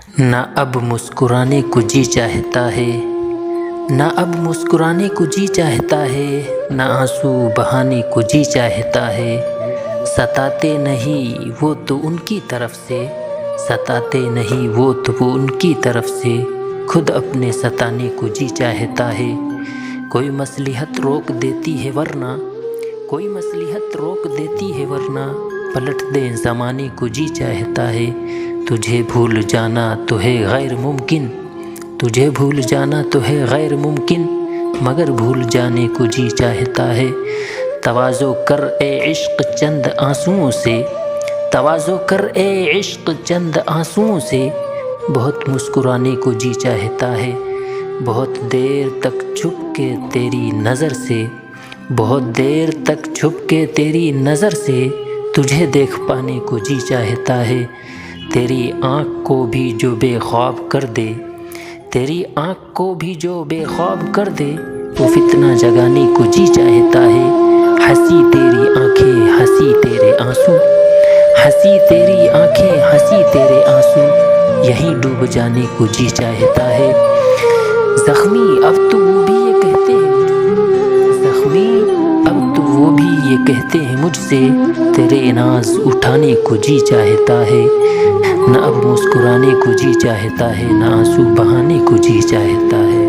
نہ اب مسکرانے کو جی چاہتا ہے، نہ اب مسکرانے کو جی چاہتا ہے، نہ آنسو بہانے کو جی چاہتا ہے۔ ستاتے نہیں وہ تو ان کی طرف سے، ستاتے نہیں وہ تو وہ ان کی طرف سے، خود اپنے ستانے کو جی چاہتا ہے۔ کوئی مصلحت روک دیتی ہے ورنہ، کوئی مصلحت روک دیتی ہے ورنہ، پلٹ دے زمانے کو جی چاہتا ہے۔ تجھے بھول جانا تو ہے غیر ممکن، تجھے بھول جانا تو ہے غیر ممکن، مگر بھول جانے کو جی چاہتا ہے۔ تواضع کر اے عشق چند آنسوؤں سے، تواضع کر اے عشق چند آنسوؤں سے، بہت مسکرانے کو جی چاہتا ہے۔ بہت دیر تک چھپ کے تیری نظر سے، بہت دیر تک چھپ کے تیری نظر سے، تجھے دیکھ پانے کو جی چاہتا ہے۔ تیری آنکھ کو بھی جو بے خواب کر دے، تیری آنکھ کو بھی جو بے خواب کر دے، وہ فتنہ جگانے کو جی چاہتا ہے۔ ہنسی تیری آنکھیں ہنسی تیرے آنسو، ہنسی تیری آنکھیں ہنسی تیرے آنسو، یہیں ڈوب جانے کو جی چاہتا ہے۔ زخمی اب تو وہ بھی یہ کہتے ہیں، زخمی اب تو وہ بھی یہ کہتے ہیں مجھ سے، تیرے ناز اٹھانے کو جی چاہتا ہے۔ نہ اب مسکرانے کو جی چاہتا ہے، نہ آنسو بہانے کو جی چاہتا ہے۔